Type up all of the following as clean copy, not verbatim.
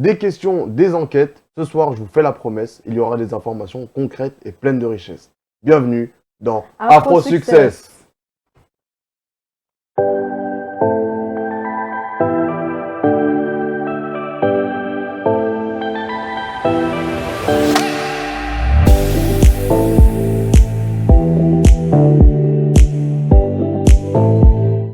des questions, des enquêtes. Ce soir, je vous fais la promesse, il y aura des informations concrètes et pleines de richesse. Bienvenue dans Afro Afro Success. Success.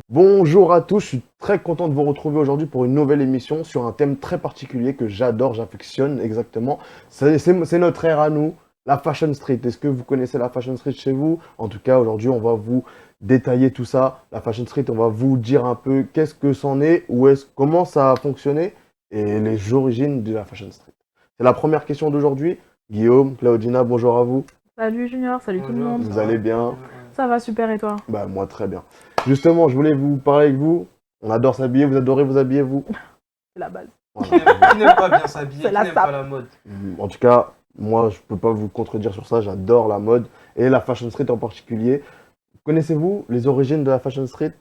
Bonjour à tous, je suis très content de vous retrouver aujourd'hui pour une nouvelle émission sur un thème très particulier que j'adore, j'affectionne exactement. C'est notre ère à nous, la Fashion Street. Est-ce que vous connaissez la Fashion Street chez vous? En tout cas, aujourd'hui, on va vous détailler tout ça. La Fashion Street, on va vous dire un peu qu'est-ce que c'en est, comment ça a fonctionné et les origines de la Fashion Street. C'est la première question d'aujourd'hui. Guillaume, Claudina, bonjour à vous. Salut Junior, salut tout le monde. Vous allez bien? Ça va super et toi? Bah, moi, très bien. Justement, je voulais vous parler avec vous. On adore s'habiller, vous adorez vous habiller, vous? C'est la base. Voilà. Qui n'aime pas bien s'habiller, C'est qui la n'aime sape. pas la mode. En tout cas, moi, je peux pas vous contredire sur ça. J'adore la mode et la Fashion Street en particulier. Connaissez-vous les origines de la Fashion Street?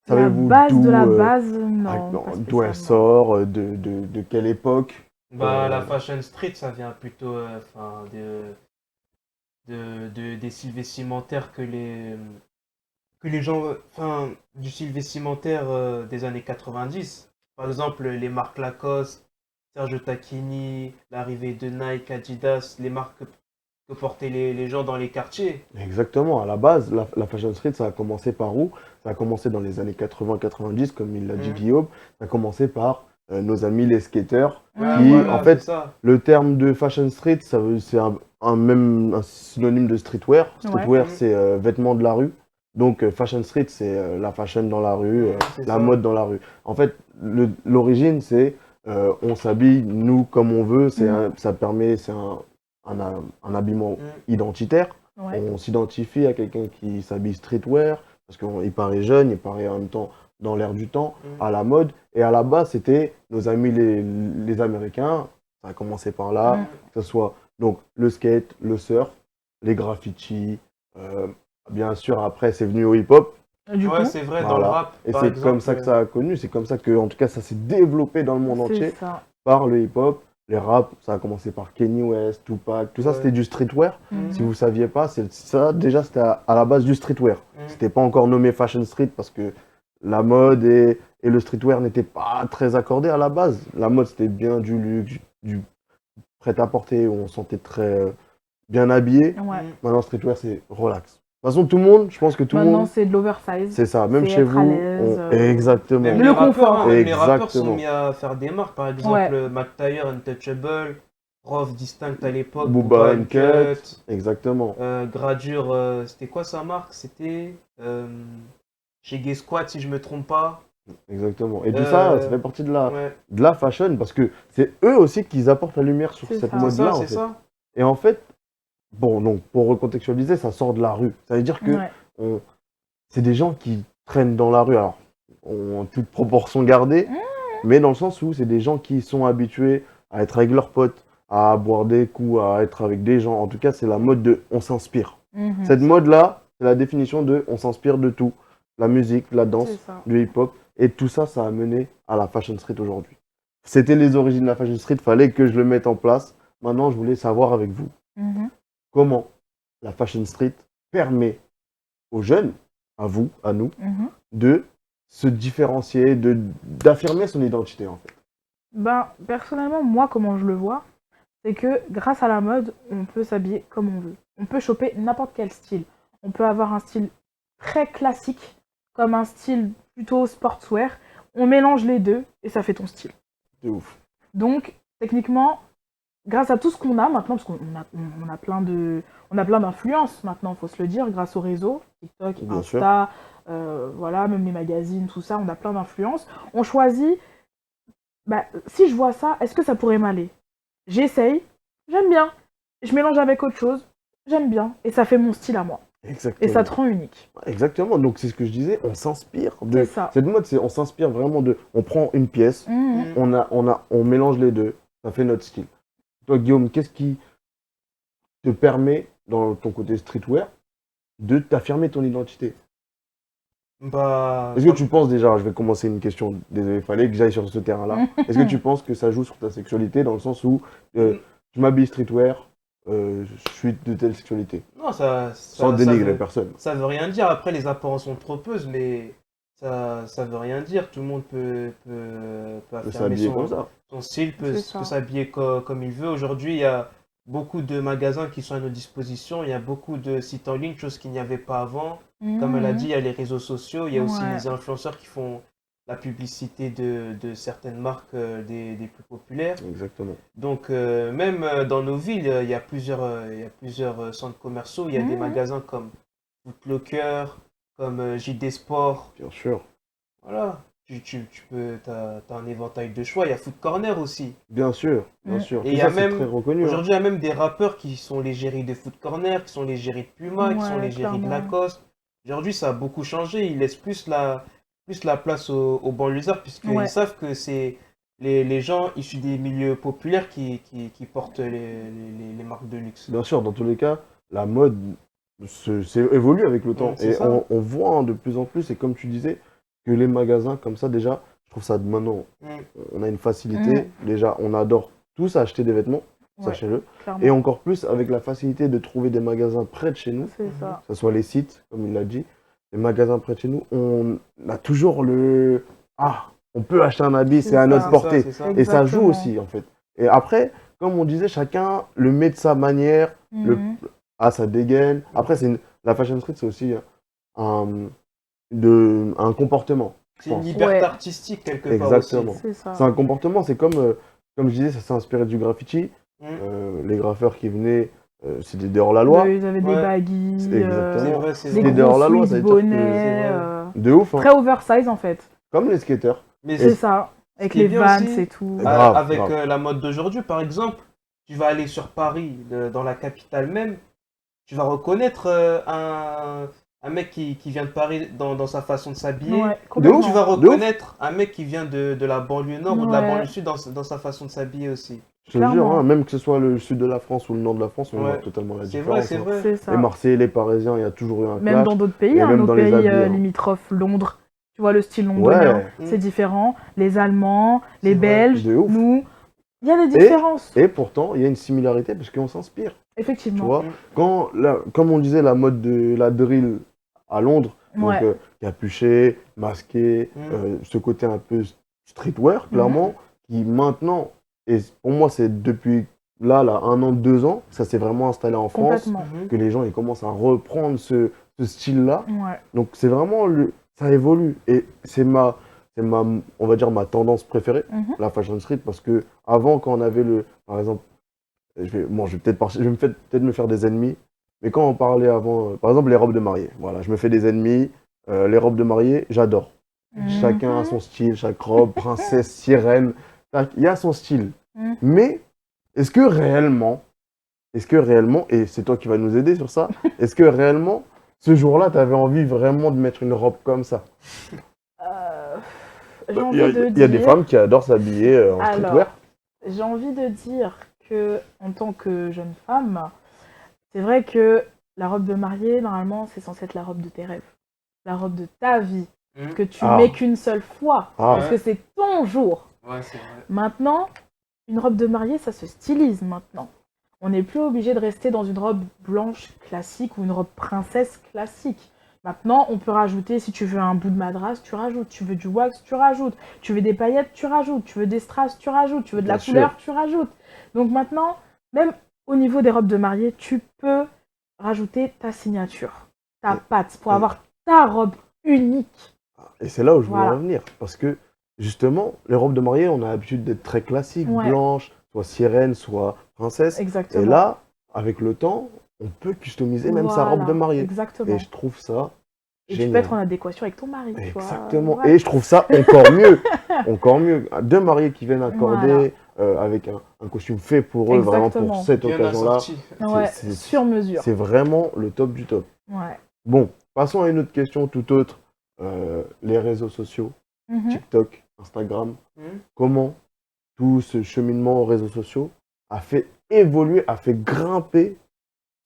La Savez-vous base d'où de la base, non. pas d'où elle spécialement. sort, de quelle époque? La fashion street, ça vient plutôt des sylves vestimentaires que les gens, du sylve vestimentaire des années 90. Par exemple, les marques Lacoste, Sergio Tacchini, l'arrivée de Nike, Adidas, les marques que portaient les gens dans les quartiers. Exactement. À la base, la Fashion Street, ça a commencé par où? Ça a commencé dans les années 80-90, comme il l'a dit Mhm. Guillaume. Ça a commencé par nos amis les skateurs. Ouais, Qui, Voilà, en fait, c'est ça. le terme de Fashion Street, c'est un synonyme de streetwear. Streetwear, Ouais. c'est vêtements de la rue. Donc, Fashion Street, c'est la fashion dans la rue, C'est la ça. mode dans la rue. En fait, l'origine, c'est on s'habille, nous, comme on veut. Ça permet, c'est un habillement Mhm. identitaire. Ouais. On s'identifie à quelqu'un qui s'habille streetwear, parce qu'il paraît jeune, il paraît en même temps dans l'air du temps, Mhm. à la mode. Et à la base, c'était nos amis les Américains. Ça a commencé par là, Mhm. que ce soit donc le skate, le surf, les graffitis. euh, Bien sûr, après, c'est venu au hip-hop. Du Ouais, coup, c'est vrai, dans Voilà. le rap, Et par c'est exemple. comme ça que ça a connu, c'est comme ça que, en tout cas, ça s'est développé dans le monde c'est entier ça. par le hip-hop. Les rap, ça a commencé par Kanye West, Tupac, tout ça, Ouais. c'était du streetwear. Mhm. Si vous saviez pas, ça déjà c'était à la base du streetwear. Mhm. C'était pas encore nommé fashion street parce que la mode et le streetwear n'étaient pas très accordés à la base. La mode c'était bien du luxe, du prêt-à-porter où on se sentait très bien habillé. Ouais. Mhm. Maintenant streetwear c'est relax. De toute façon tout le monde, je pense que tout le Maintenant, monde, c'est de l'oversize. c'est ça. Même c'est chez être à vous, l'aise, exactement. Même Le les rappeurs, confort. hein, même les rappeurs sont Exactement. mis à faire des marques. Par exemple, Mac Taylor, Untouchable, Rof Distinct à l'époque, Booba Booba Uncut. Exactement. Gradure, c'était quoi sa marque? C'était chez Gay Squad, si je me trompe pas. Exactement. Et tout ça, Euh, ça fait partie Ouais, de la fashion parce que c'est eux aussi qui apportent la lumière sur C'est cette ça. c'est mode-là. ça, En c'est fait. ça. Et en fait, bon, donc pour recontextualiser, ça sort de la rue. Ça veut dire que Ouais. c'est des gens qui traînent dans la rue. Alors, en toute proportion gardée, mais dans le sens où c'est des gens qui sont habitués à être avec leurs potes, à boire des coups, à être avec des gens. En tout cas, c'est la mode de on s'inspire. Mhm. Cette mode-là, c'est la définition de on s'inspire de tout. La musique, la danse, C'est ça. le hip-hop. Et tout ça, ça a mené à la Fashion Street aujourd'hui. C'était les origines de la Fashion Street, fallait que je le mette en place. Maintenant, je voulais savoir avec vous Mhm. comment la Fashion Street permet aux jeunes, à vous, à nous, Mhm. de se différencier, d'affirmer son identité en fait. Ben, personnellement, moi, comment je le vois, c'est que grâce à la mode, on peut s'habiller comme on veut. On peut choper n'importe quel style. On peut avoir un style très classique, comme un style plutôt sportswear. On mélange les deux et ça fait ton style. C'est ouf. Donc, techniquement, grâce à tout ce qu'on a maintenant, parce qu'on on a plein d'influences maintenant, faut se le dire, grâce au réseau, TikTok, Bien Insta, voilà, même les magazines, tout ça, on a plein d'influences. On choisit, bah, si je vois ça, est-ce que ça pourrait m'aller? J'essaye, j'aime bien. Je mélange avec autre chose, j'aime bien. Et ça fait mon style à moi. Exactement. Et ça te rend unique. Exactement. Donc c'est ce que je disais, on s'inspire de C'est ça. cette mode, on s'inspire vraiment de. On prend une pièce, Mhm. on mélange les deux, ça fait notre style. Toi, Guillaume, qu'est-ce qui te permet, dans ton côté streetwear, de t'affirmer ton identité? Bah, Est-ce que tu penses déjà, je vais commencer une question, désolé, il fallait que j'aille sur ce terrain-là. Est-ce que tu penses que ça joue sur ta sexualité dans le sens où Mm, je m'habille streetwear, je suis de telle sexualité, non, sans dénigrer personne. ça veut rien dire. Après, les apparences sont trompeuses, mais ça veut rien dire. Tout le monde peut De affirmer s'habiller comme ça. son style, C'est peut ça. s'habiller comme il veut. Aujourd'hui, il y a beaucoup de magasins qui sont à notre disposition. Il y a beaucoup de sites en ligne, chose qu'il n'y avait pas avant. Comme elle a dit, il y a les réseaux sociaux. Il y a aussi Ouais. les influenceurs qui font la publicité de certaines marques des plus populaires. Exactement. Donc, même dans nos villes, il y a plusieurs centres commerciaux. Il y a des Mhm. magasins comme Foot Locker, comme JD Sport. Bien sûr. Voilà. T'as un éventail de choix. Il y a Foot Corner aussi. Bien sûr. Bien Mm. sûr. Et Tout il y ça, a c'est même, très reconnu. Hein. aujourd'hui, il y a même des rappeurs qui sont l'égérie de Foot Corner, qui sont l'égérie de Puma, qui sont Ouais, l'égérie de clairement. Lacoste. Aujourd'hui, ça a beaucoup changé. Ils laissent plus la place aux banlieusards, puisqu'ils Ouais. savent que c'est les gens issus des milieux populaires qui portent les marques de luxe. Bien sûr, dans tous les cas, la mode évolue avec le temps. C'est Et ça. on voit hein, de plus en plus, et comme tu disais, que les magasins comme ça, déjà, je trouve ça maintenant, Mm. on a une facilité. Déjà, on adore tous acheter des vêtements, Ouais, sachez-le. clairement. Et encore plus avec la facilité de trouver des magasins près de chez nous, C'est ça. que ce soit les sites, comme il l'a dit, les magasins près de chez nous, on a toujours on peut acheter un habit, C'est c'est à ça. notre C'est ça, portée. c'est ça. Et ça joue Exactement. aussi, en fait. Et après, comme on disait, chacun le met de sa manière, Mhm. ça dégaine. Après, la fashion street, c'est aussi un, un comportement, je C'est une pense. liberté Ouais. artistique quelque part aussi. Exactement. C'est ça. C'est un comportement, c'est comme je disais, ça s'est inspiré du graffiti. Mm. Les graffeurs qui venaient, c'était dehors la loi. Ils avaient des Ouais. baggy, C'est exactement. C'est vrai, c'est des C'était vrai. dehors gros la loi, Swiss ça veut dire que bonnets, c'est vrai. De ouf, hein. très oversize en fait. Comme les skaters. Mais C'est ça. Avec qui est les bien Vans aussi, et tout. Grave, avec grave. la mode d'aujourd'hui, par exemple, tu vas aller sur Paris, dans la capitale même, tu vas reconnaître un mec qui vient de Paris dans sa façon de s'habiller. Ouais, ouf. complètement. Tu vas De ouf. reconnaître un mec qui vient de la banlieue nord ou de la Ouais. banlieue sud dans sa façon de s'habiller aussi. Je te jure, Clairement. hein, même que ce soit le sud de la France ou le nord de la France, on Ouais. voit totalement la C'est vrai, différence. c'est hein. vrai. C'est ça. Les Marseillais, les Parisiens, il y a toujours eu un Même clash. dans d'autres pays, Et hein, même nos dans les pays habits, hein. limitrophes, Londres, tu vois le style londonien, Ouais. c'est différent. Les Allemands, les C'est vrai. Belges, De ouf. nous, il y a des différences. Et pourtant, il y a une similarité parce qu'on s'inspire. Tu Effectivement. vois, Mm. comme on disait, la mode de la drill à Londres, donc Ouais. capuché, masqué, ce côté un peu streetwear, clairement, qui maintenant, et pour moi, c'est depuis là, 1 an, 2 ans, ça s'est vraiment installé en France, Complètement. Mhm. que les gens ils commencent à reprendre ce style-là. Ouais. Donc c'est vraiment ça évolue et c'est on va dire ma tendance préférée, Mhm. la fashion street, parce que avant quand on avait par exemple, je vais peut-être me faire des ennemis, mais quand on parlait avant, par exemple les robes de mariée, voilà, je me fais des ennemis, les robes de mariée, j'adore. Chacun a son style, chaque robe, princesse, sirène, il y a son style. Mhm. Mais est-ce que réellement, et c'est toi qui vas nous aider sur ça, est-ce que réellement, ce jour-là, tu avais envie vraiment de mettre une robe comme ça? J'ai envie Il y a, de il y a des dire- femmes qui adorent s'habiller en Alors, streetwear. j'ai envie de dire que, en tant que jeune femme, c'est vrai que la robe de mariée, normalement, c'est censé être la robe de tes rêves. La robe de ta vie. Mhm. Que tu Ah. mets qu'une seule fois. Ah. Parce que c'est ton jour. Ouais, c'est vrai. Maintenant, une robe de mariée, ça se stylise maintenant. On n'est plus obligé de rester dans une robe blanche classique ou une robe princesse classique. Maintenant, on peut rajouter, si tu veux un bout de madras, tu rajoutes. Tu veux du wax, tu rajoutes. Tu veux des paillettes, tu rajoutes. Tu veux des strass, tu rajoutes. Tu veux de la Bien sûr. couleur, tu rajoutes. Donc maintenant, même au niveau des robes de mariée, tu peux rajouter ta signature, ta Et- patte, pour et- avoir ta robe unique. Et c'est là où je voulais Voilà. en venir. Parce que, justement, les robes de mariée, on a l'habitude d'être très classiques, Ouais. blanches, soit sirène, soit princesse. Exactement. Et là, avec le temps, on peut customiser même sa robe de Voilà, mariée. Exactement. Et je trouve ça Et tu peux génial. être en adéquation avec ton mari, tu vois. Exactement. Voilà. Et je trouve ça encore mieux. Encore mieux. Deux mariés qui viennent accorder avec un costume fait pour eux, vraiment Exactement. pour cette Bien occasion-là. assorti. Ouais, c'est- sur mesure. C'est vraiment le top du top. Ouais. Bon, passons à une autre question tout autre. Les réseaux sociaux, Mhm. TikTok, Instagram. Mhm. Comment tout ce cheminement aux réseaux sociaux a fait évoluer, a fait grimper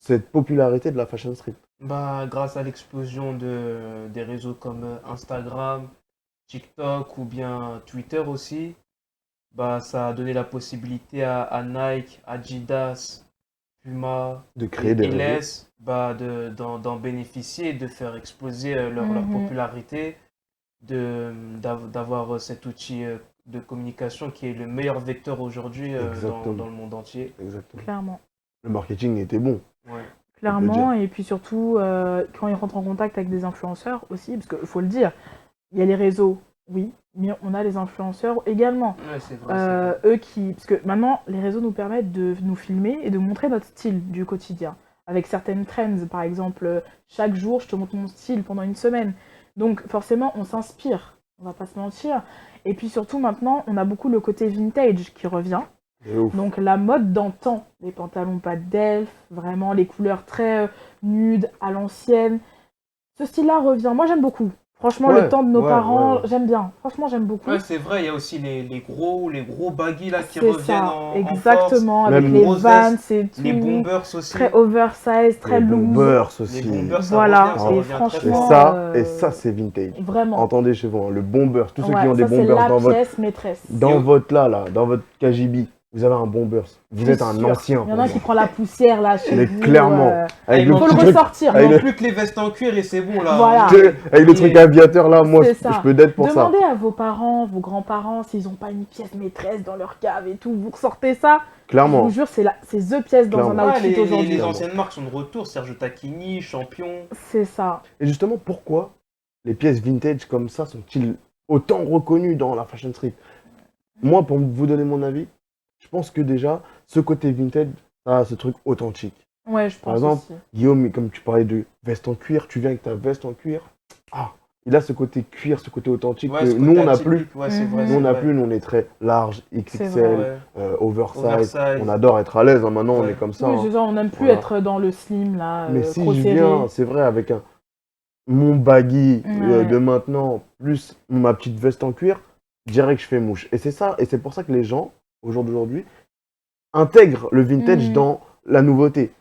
cette popularité de la fashion street? Bah, grâce à l'explosion des réseaux comme Instagram, TikTok ou bien Twitter aussi, bah, ça a donné la possibilité à Nike, Adidas, Puma De créer des et réseaux? LS bah, d'en bénéficier et de faire exploser leur Mhm. popularité, d'avoir cet outil de communication qui est le meilleur vecteur aujourd'hui dans Exactement, le monde entier. exactement. Clairement. Le marketing était bon, Ouais. on peut dire. Clairement, et puis surtout, quand ils rentrent en contact avec des influenceurs aussi, parce qu'il faut le dire, il y a les réseaux, oui, mais on a les influenceurs également. Ouais, c'est vrai, c'est vrai. Eux qui... Parce que maintenant, les réseaux nous permettent de nous filmer et de montrer notre style du quotidien. Avec certaines trends, par exemple, chaque jour, je te montre mon style pendant une semaine. Donc forcément, on s'inspire, on va pas se mentir. Et puis surtout, maintenant, on a beaucoup le côté vintage qui revient. De ouf. Donc la mode d'antan, les pantalons pas d'elfe, vraiment les couleurs très nudes, à l'ancienne. Ce style-là revient. Moi j'aime beaucoup. Franchement, Ouais, le temps de nos ouais, parents, ouais. j'aime bien. Franchement, j'aime beaucoup. Ouais, c'est vrai, il y a aussi les gros baggy là qui C'est reviennent ça, en force. exactement, avec Même les grosses Vans vestes, et les tout. bombers aussi. Très oversize, très Les loose. bombers Les aussi. bombers, ça Voilà, revient, ça et revient très Et franchement, fort. ça c'est vintage. vraiment. Entendez chez vous, hein, le bomber, tous ceux qui Ouais, ont des ça c'est bombers la dans votre, pièce maîtresse. Et au- dans votre KGB, vous avez un bombers. Vous êtes un sûr. ancien Il y en pour a qui moi. prend la poussière là chez Mais vous. clairement, avec il le manque Faut petit le truc, ressortir. avec Il le, manque plus que les vestes en cuir et c'est bon là. Voilà. tu sais, avec le Et- truc aviateur là, moi C'est je ça. peux d'être pour ça. Demandez à vos parents, vos grands-parents, s'ils n'ont pas une pièce maîtresse dans leur cave et tout. Vous ressortez ça. Je Clairement. vous jure, c'est the pièce dans Clairement. un Ouais, outfit aujourd'hui. les Clairement. anciennes marques sont de retour. Sergio Tacchini, Champion. C'est ça. Et justement, pourquoi les pièces vintage comme ça sont-ils autant reconnues dans la fashion street? Moi, pour vous donner mon avis, je pense que déjà, ce côté vintage, ça a ce truc authentique. Ouais, je Par pense exemple, aussi. Guillaume, comme tu parlais de veste en cuir, tu viens avec ta veste en cuir. Ah, il a ce côté cuir, ce côté authentique Ouais, que ce nous, côté on n'a atypique. plus. Ouais, c'est vrai. Mhm. Nous, on c'est n'a vrai. plus, nous, on est très large, C'est XXL, vrai. Ouais. oversize. Oversize. On adore être à l'aise, hein, maintenant, on Ouais. est comme ça. Oui, hein. c'est ça, on n'aime plus Voilà. être dans le slim là, Mais si trop je serré. viens, c'est vrai, avec mon baggy Ouais. de maintenant, plus ma petite veste en cuir, je dirais que je fais mouche. Et c'est ça, et c'est pour ça que les gens, au jour d'aujourd'hui, intègrent le vintage Mhm. dans la nouveauté.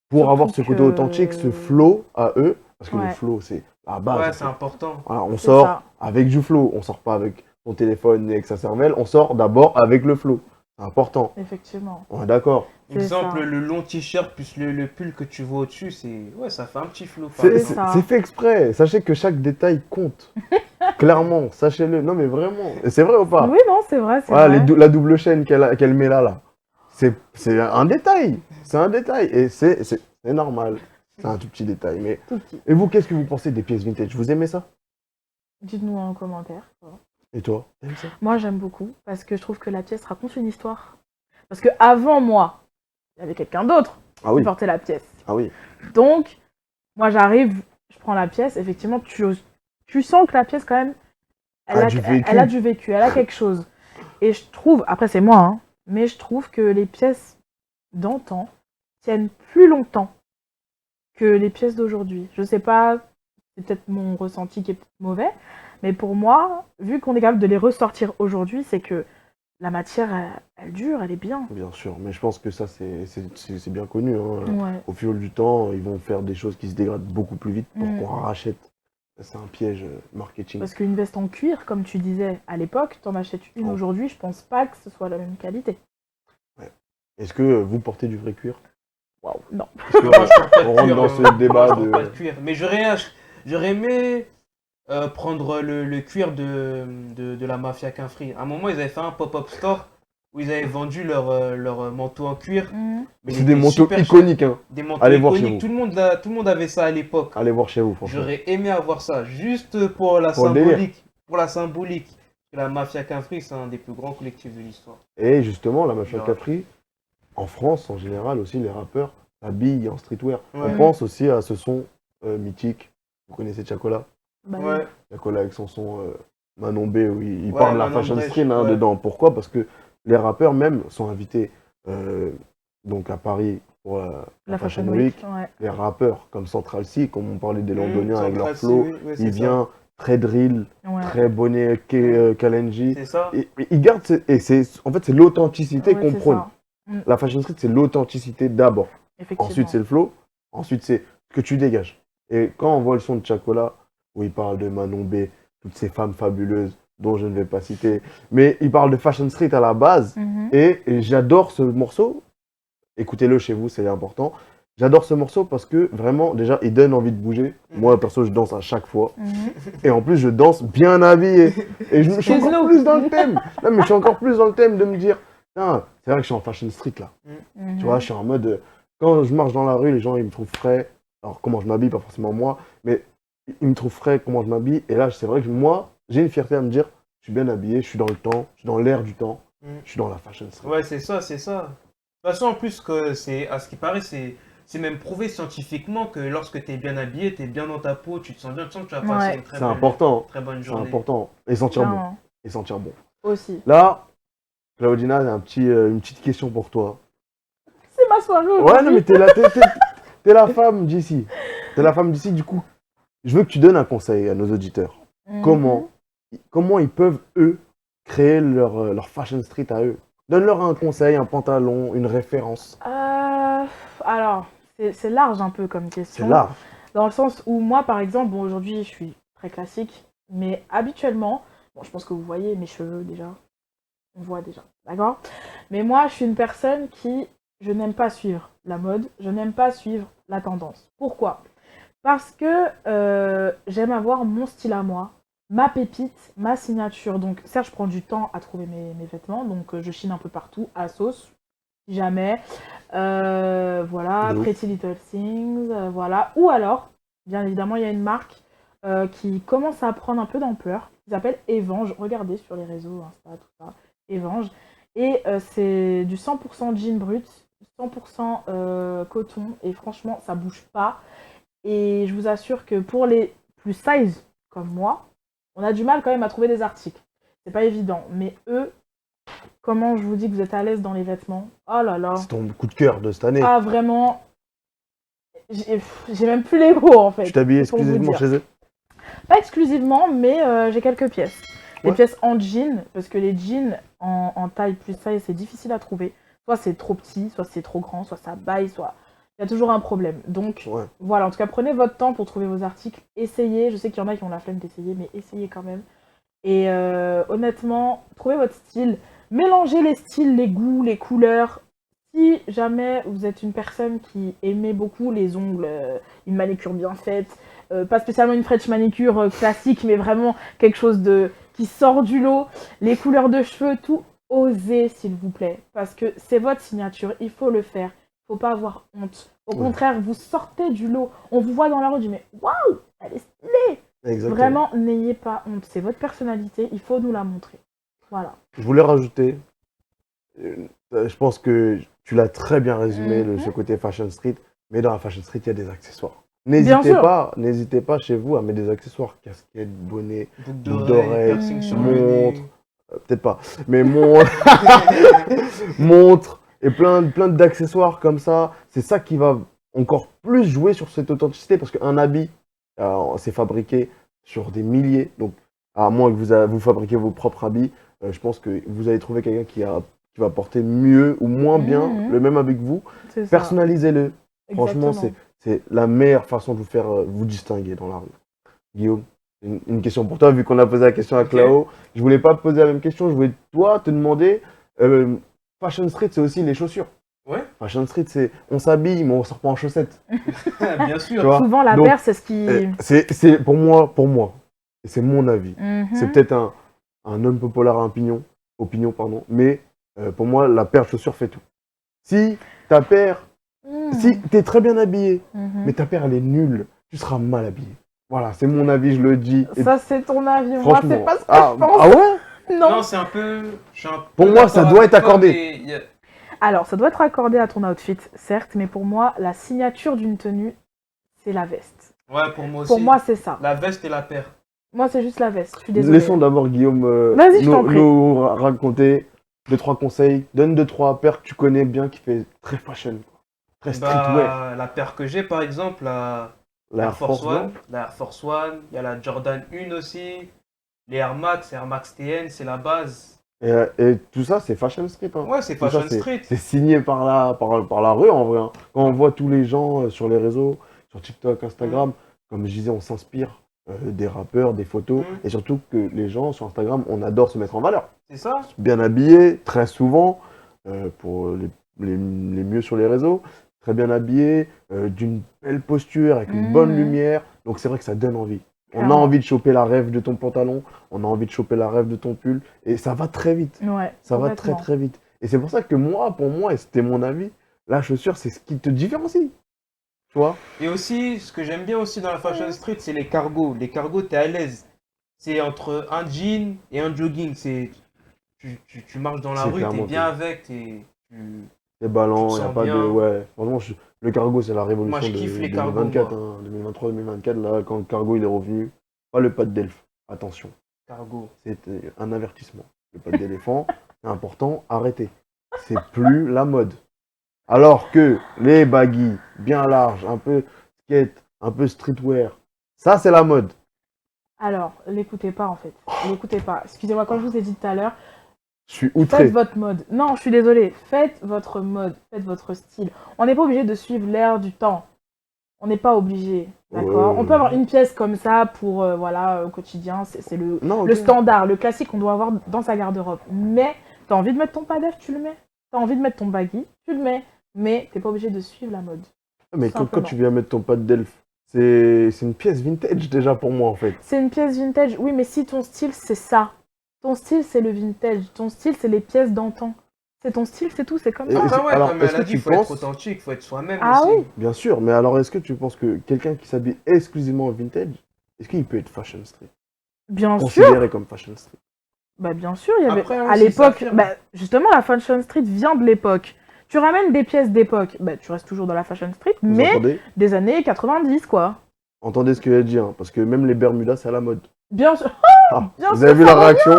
Pour Surtout avoir ce côté que- authentique, ce flow à eux, parce que le Ouais. flow, c'est la base. Ouais, en c'est fait. important. Voilà, on C'est sort ça. avec du flow, on sort pas avec son téléphone et avec sa cervelle, on sort d'abord avec le flow. C'est important, Effectivement. on est d'accord. C'est Exemple, ça. le long t-shirt plus le pull que tu vois au-dessus, ouais, ça fait un petit flow par C'est exemple. ça. c'est fait exprès, sachez que chaque détail compte. Clairement, sachez-le. Non mais vraiment, et c'est vrai ou pas? Oui, non, c'est vrai, c'est Voilà, vrai. la double chaîne qu'elle met là. C'est un détail. C'est un détail. Et c'est normal. C'est un tout petit détail. Mais... Tout petit. Et vous, qu'est-ce que vous pensez des pièces vintage? Vous aimez ça? Dites-nous en commentaire. Et toi? T'aimes ça? Moi, j'aime beaucoup parce que je trouve que la pièce raconte une histoire. Parce que avant moi, il y avait quelqu'un d'autre Ah qui oui, portait la pièce. ah oui. Donc, moi, j'arrive, je prends la pièce. Effectivement, tu sens que la pièce, quand même, elle A a, du vécu. elle a du vécu, elle a quelque chose. Et je trouve, après, c'est moi, hein, mais je trouve que les pièces d'antan tiennent plus longtemps que les pièces d'aujourd'hui. Je sais pas, c'est peut-être mon ressenti qui est peut-être mauvais, mais pour moi, vu qu'on est capable de les ressortir aujourd'hui, c'est que la matière, elle dure, elle est bien. Bien sûr, mais je pense que ça, c'est bien connu. Hein. Ouais. Au fil du temps, ils vont faire des choses qui se dégradent beaucoup plus vite pour qu'on rachète. C'est un piège marketing. Parce qu'une veste en cuir, comme tu disais à l'époque, t'en achètes une Oh. aujourd'hui, je pense pas que ce soit la même qualité. Est-ce que vous portez du vrai cuir? Waouh, non. Parce que, Moi, je porte pas de on rentre cuir, dans hein. ce débat Moi, je porte de... pas de cuir. Mais j'aurais aimé prendre le cuir de la mafia Quinfri. À un moment, ils avaient fait un pop-up store où ils avaient vendu leur manteau en cuir. Mais C'est il des était manteaux super cher. iconiques. Hein. Des manteaux Allez voir chez iconiques. vous. Tout le monde avait ça à l'époque. Allez voir chez vous, franchement. J'aurais aimé avoir ça, juste pour la Pour le délire. symbolique. Pour la symbolique. La mafia Quinfri, c'est un des plus grands collectifs de l'histoire. Et justement, la mafia Ouais. Capri, en France en général aussi, les rappeurs s'habillent en streetwear. On Ouais. pense aussi à ce son mythique. Vous connaissez Chacola? Bah, Ouais. Chacola avec son son Manon B où il Ouais, parle de la Manon fashion Brèche, street hein, ouais. dedans. Pourquoi? Parce que les rappeurs même sont invités donc à Paris pour la Fashion Week. Ouais. Les rappeurs comme Central C, comme on parlait des Londoniens avec leur Central C, flow, oui, ouais, c'est il ça. vient très drill, Ouais. très bonnet Kalenji. C'est ça. Et il garde, en fait, c'est l'authenticité Ouais, qu'on c'est prône. ça. La fashion street, c'est l'authenticité d'abord. Effectivement. Ensuite, c'est le flow. Ensuite, c'est ce que tu dégages. Et quand on voit le son de Chacola, où il parle de Manon B, toutes ces femmes fabuleuses dont je ne vais pas citer, mais il parle de Fashion Street à la base, Mhm. et j'adore ce morceau. Écoutez-le chez vous, c'est important. J'adore ce morceau parce que vraiment, déjà, il donne envie de bouger. Moi, perso, je danse à chaque fois. Mhm. Et en plus, je danse bien habillé. Et je suis encore Excuse-nous. plus dans le thème. Non, mais je suis encore plus dans le thème de me dire, putain, c'est vrai que je suis en Fashion Street là. Mhm. Tu vois, je suis en mode, quand je marche dans la rue, les gens, ils me trouvent frais. Alors, comment je m'habille, pas forcément moi, mais ils me trouvent frais, comment je m'habille. Et là, c'est vrai que moi, j'ai une fierté à me dire, je suis bien habillé, je suis dans le temps, je suis dans l'air du temps, je suis dans la Fashion Street. Ouais, c'est ça, c'est ça. De toute façon, en plus, que c'est, à ce qui paraît, c'est même prouvé scientifiquement que lorsque tu es bien habillé, tu es bien dans ta peau, tu te sens bien, tu sens que tu vas passer Ouais. une très C'est bonne, important. très bonne C'est journée. important. Et sentir bon. Clairement. Et sentir bon. Aussi. Là, Claudina, j'ai une petite question pour toi. C'est ma soirée Ouais, aujourd'hui. non, mais t'es la femme d'ici. T'es la femme d'ici, du coup. Je veux que tu donnes un conseil à nos auditeurs. Mhm. Comment ils peuvent, eux, créer leur Fashion Street à eux? Donne-leur un conseil, un pantalon, une référence. Alors, c'est large un peu comme C'est question. là. Dans le sens où moi, par exemple, bon, aujourd'hui, je suis très classique, mais habituellement, bon, je pense que vous voyez mes cheveux déjà, on voit déjà, d'accord? Mais moi, je suis une personne qui, je n'aime pas suivre la mode, je n'aime pas suivre la tendance. Pourquoi? Parce que j'aime avoir mon style à moi, ma pépite, ma signature. Donc, certes, je prends du temps à trouver mes vêtements, donc je chine un peu partout, à sauce, si jamais. Voilà, De ouf. Pretty Little Things, voilà. Ou alors, bien évidemment, il y a une marque qui commence à prendre un peu d'ampleur, qui s'appelle Evange. Regardez sur les réseaux, Insta, tout ça, Evange. Et c'est du 100% jean brut, 100% coton, et franchement, ça bouge pas. Et je vous assure que pour les plus size comme moi, on a du mal quand même à trouver des articles. C'est pas évident. Mais eux, comment je vous dis que vous êtes à l'aise dans les vêtements? Oh là là. C'est ton coup de cœur de cette année. Ah vraiment, j'ai même plus les mots en fait. Tu t'habilles pour vous exclusivement dire. chez eux? Pas exclusivement, mais j'ai quelques pièces. Des Ouais. pièces en jean, parce que les jeans en taille plus size, c'est difficile à trouver. Soit c'est trop petit, soit c'est trop grand, soit ça baille, soit... Il y a toujours un problème. Donc Ouais. voilà, en tout cas, prenez votre temps pour trouver vos articles. Essayez, je sais qu'il y en a qui ont la flemme d'essayer, mais essayez quand même. Et honnêtement, trouvez votre style. Mélangez les styles, les goûts, les couleurs. Si jamais vous êtes une personne qui aimait beaucoup les ongles, une manicure bien faite, pas spécialement une French manicure classique, mais vraiment quelque chose qui sort du lot, les couleurs de cheveux, tout, osez s'il vous plaît. Parce que c'est votre signature, il faut le faire. Il ne faut pas avoir honte. Au Ouais. contraire, vous sortez du lot. On vous voit dans la rue, on dit mais waouh, elle est stylée. Exactement. Vraiment, n'ayez pas honte. C'est votre personnalité, il faut nous la montrer. Voilà. Je voulais rajouter, je pense que tu l'as très bien résumé, Mhm. ce côté Fashion Street, mais dans la Fashion Street, il y a des accessoires. Bien sûr. N'hésitez pas chez vous à mettre des accessoires, casquettes, bonnets, Boucle Boucle d'oreille, d'oreille, piercing sur montre. le nez. Peut-être pas, mais montre et plein d'accessoires comme ça. C'est ça qui va encore plus jouer sur cette authenticité parce qu'un habit, c'est fabriqué sur des milliers. Donc, à moins que vous fabriquiez vos propres habits, je pense que vous allez trouver quelqu'un qui va porter mieux ou moins bien Mhm. le même habit que vous. C'est ça. Personnalisez-le. Franchement, Exactement. c'est la meilleure façon de vous faire vous distinguer dans la rue. Guillaume, une question pour toi, vu qu'on a posé la question à Ok. Clao. Je voulais pas te poser la même question, je voulais toi te demander. Fashion Street, c'est aussi les chaussures. Ouais, Fashion Street, c'est on s'habille, mais on sort pas en chaussettes. bien Tu sûr. vois Souvent, la Donc, paire, c'est ce qui... c'est pour moi, et c'est mon avis. Mhm. C'est peut-être un homme populaire à opinion, pardon, mais pour moi, la paire de chaussures fait tout. Si ta paire, Mhm. si t'es très bien habillé, Mhm. mais ta paire elle est nulle, tu seras mal habillé. Voilà, c'est mon avis, je le dis. Et Ça, c'est ton avis. Moi, franchement, c'est pas ce que ah, je pense. ah ouais. Non. Non, c'est un peu. Je suis un peu Pour moi, ça d'accord doit avec être toi, accordé. mais il y a- Alors, ça doit être accordé à ton outfit, certes, mais pour moi, la signature d'une tenue, c'est la veste. Ouais, pour moi aussi. Pour moi, c'est ça. La veste et la paire. Moi, c'est juste la veste. Je suis désolée. Laissons d'abord Guillaume Vas-y, je t'en prie. nous raconter 2-3 conseils. Donne 2-3 paires que tu connais bien qui fait très fashion, quoi. Très streetwear. Bah, la paire que j'ai, par exemple, la La Air Force One. One. La Air Force One. Il y a la Jordan 1 aussi. Les Air Max TN, c'est la base. Et tout ça, c'est Fashion Street. Hein. Ouais, c'est Tout ça, Fashion Street. c'est signé par la rue en vrai. Hein. Quand on voit tous les gens sur les réseaux, sur TikTok, Instagram, comme je disais, on s'inspire des rappeurs, des photos. Mm. Et surtout que les gens sur Instagram, on adore se mettre en valeur. C'est ça? Bien habillé, très souvent, pour les mieux sur les réseaux. Très bien habillé, d'une belle posture, avec une bonne lumière. Donc c'est vrai que ça donne envie. On a Clairement. envie de choper la rêve de ton pantalon, on a envie de choper la rêve de ton pull, et ça va très vite. Ouais, Ça va très complètement. très vite. Et c'est pour ça que moi, pour moi, et c'était mon avis, la chaussure, c'est ce qui te différencie. Tu vois? Et aussi, ce que j'aime bien aussi dans la Fashion Street, c'est les cargos. Les cargos, t'es à l'aise. C'est entre un jean et un jogging. Tu marches dans la C'est rue, t'es clairement bien tout. avec, C'est ballant, Tu il te n'y a sens pas de. bien. Ouais, franchement, le cargo, c'est la révolution Moi, je de kiffe les cargos, 2024. moi. Hein, 2023-2024, là, quand le cargo il est revenu, pas le pas d'elfe. Attention, cargo. c'est un avertissement. Le pas d'éléphant, c'est important, arrêtez. C'est plus la mode. Alors que les baggy, bien larges, un peu skate, un peu streetwear, ça c'est la mode. Alors, l'écoutez pas en fait. L'écoutez pas. Excusez-moi, comme je vous ai dit tout à l'heure, Je suis faites outré. votre mode. Non, je suis désolée. Faites votre mode, faites votre style. On n'est pas obligé de suivre l'air du temps. On n'est pas obligé, d'accord? On peut avoir une pièce comme ça pour, voilà, au quotidien. C'est Non, le ok. standard, le classique qu'on doit avoir dans sa garde-robe. Mais t'as envie de mettre ton padef, tu le mets. T'as envie de mettre ton baggy, tu le mets. Mais t'es pas obligé de suivre la mode. Mais quand simplement. tu viens mettre ton pas d'elfe, c'est une pièce vintage déjà pour moi en fait. C'est une pièce vintage, oui, mais si ton style c'est ça, ton style c'est le vintage, ton style c'est les pièces d'antan. C'est ton style, c'est tout, c'est comme Et ça. c'est- Après, ouais, alors, comme est-ce elle a que dit, tu faut être penses- authentique, faut être soi-même Ah aussi. oui. Bien sûr, mais alors est-ce que tu penses que quelqu'un qui s'habille exclusivement en vintage, est-ce qu'il peut être fashion street? Bien sûr, Considéré comme fashion street. bah bien sûr, il y avait Après, à aussi, ça l'époque, affirme. bah, justement la fashion street vient de l'époque. Tu ramènes des pièces d'époque, bah tu restes toujours dans la fashion street, Vous mais entendez? des années 90 quoi. Entendez ce que j'ai dit, hein, parce que même les Bermudas, c'est à la mode. Bien sûr, Ah, bien vous sûr, avez vu ça la réaction?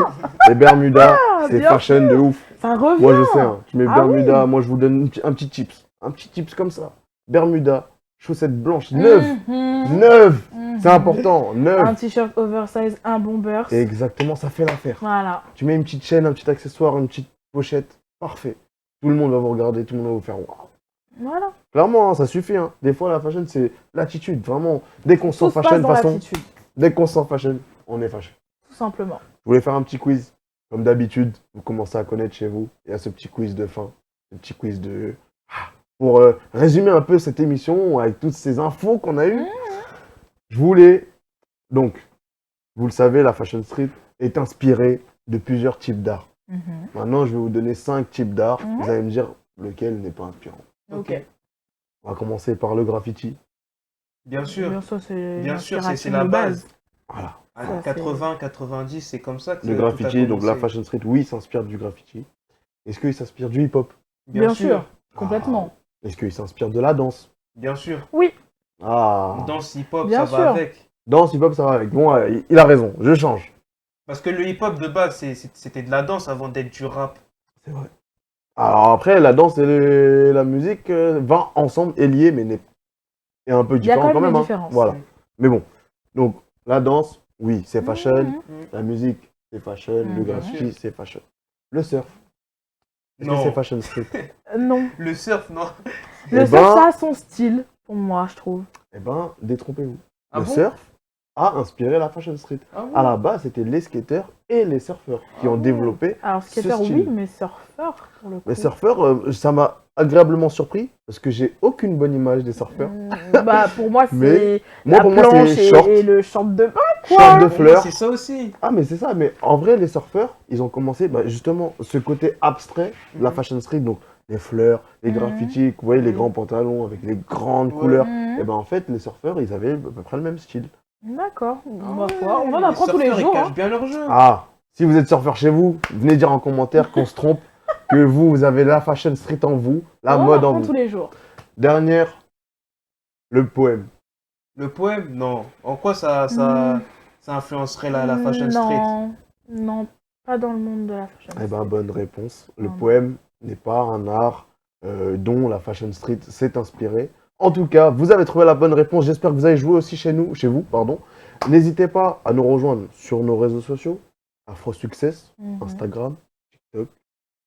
Les Bermudas, c'est bien fashion de ouf. ça revient. Moi, je sais, hein, tu mets Ah Bermuda, moi, je vous donne un petit tips. Un petit tips comme ça. Bermuda, chaussettes blanches, neuves. Mhm. Neuves. Mhm. C'est important, Un neuves. t-shirt oversize, un bomber. Et exactement, ça fait l'affaire. Voilà. Tu mets une petite chaîne, un petit accessoire, une petite pochette. Parfait. Tout le monde va vous regarder, tout le monde va vous faire waouh. Voilà. Clairement, hein, ça suffit. Hein. Des fois, la fashion, c'est l'attitude. Vraiment, dès qu'on Tout sent se passe fashion, de dans toute façon, l'attitude, dès qu'on sent fashion, on est fashion. tout simplement. Je voulais faire un petit quiz. Comme d'habitude, vous commencez à connaître chez vous. Il y a ce petit quiz de fin. Ce petit quiz de. Pour résumer un peu cette émission avec toutes ces infos qu'on a eues, je voulais. Donc, vous le savez, la Fashion Street est inspirée de plusieurs types d'art. Mhm. Maintenant, je vais vous donner 5 types d'art. Mhm. Vous allez me dire lequel n'est pas inspirant. Ok. On va commencer par le graffiti. Bien sûr. Bien sûr, c'est Bien sûr, c'est l'inspiration la de base. Voilà. À Ça, 80, 90, c'est comme ça que Le tout a graffiti, donc la commencé. Fashion Street, oui, s'inspire du graffiti. Est-ce qu'il s'inspire du hip-hop? Bien sûr. Complètement. Est-ce qu'il s'inspire de la danse? Bien sûr. Ah. Danse hip-hop, Bien ça sûr. va avec. Danse, hip-hop, ça va avec. Bon, il a raison, je change. Parce que le hip-hop de base, c'était de la danse avant d'être du rap. C'est vrai. Alors après, la danse et la musique vont ensemble et liés, mais est un peu Il y a différent quand quand même même. des Hein. différences. Voilà. Mais bon. Donc, la danse, oui, c'est fashion. Mhm. La musique, c'est fashion. Le Mhm. graffiti, c'est fashion. Le surf, est-ce que Non. c'est fashion street? Non. Le surf, non. Le Eh surf, ben- ça a son style, pour moi, je trouve. Eh ben, détrompez-vous. Ah Le bon surf a inspiré la fashion street. Ah À la base, c'était les skateurs et les surfeurs qui ont bon développé. Alors, skater, style. oui, mais surfeur, pour le coup. Les surfeurs, ça m'a agréablement surpris parce que j'ai aucune bonne image des surfeurs. Bah, pour moi, c'est Mais moi, la pour moi, planche c'est short, et le short de bain. short de Pour moi, fleurs. c'est ça aussi. Ah, mais c'est ça. Mais en vrai, les surfeurs, ils ont commencé justement ce côté abstrait de la Mhm. fashion street. Donc, les fleurs, les Mhm. graffitis, vous voyez, les Mhm. grands pantalons avec les grandes Ouais. couleurs. Mhm. Et ben en fait, les surfeurs, ils avaient à peu près le même style. D'accord. Ma Ouais, foi, on en les apprend tous les surfeurs, jours. Ils hein. cachent bien leur jeu. Ah, si vous êtes surfeur chez vous, venez dire en commentaire qu'on se trompe, que vous avez la fashion street en vous, la On en mode en apprend vous. tous les jours. Dernière, le poème. Le poème, non. En quoi ça influencerait la fashion street? Non, non, pas dans le monde de la fashion Eh ben, street. bonne réponse. Le Non. poème n'est pas un art dont la fashion street s'est inspirée. En tout cas, vous avez trouvé la bonne réponse. J'espère que vous avez joué aussi chez vous, pardon. N'hésitez pas à nous rejoindre sur nos réseaux sociaux, Afro Success, Mhm. Instagram, TikTok.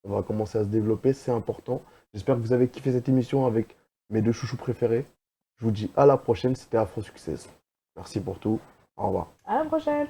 On va commencer à se développer, c'est important. J'espère que vous avez kiffé cette émission avec mes deux chouchous préférés. Je vous dis à la prochaine, c'était Afro Success. Merci pour tout. Au revoir. À la prochaine!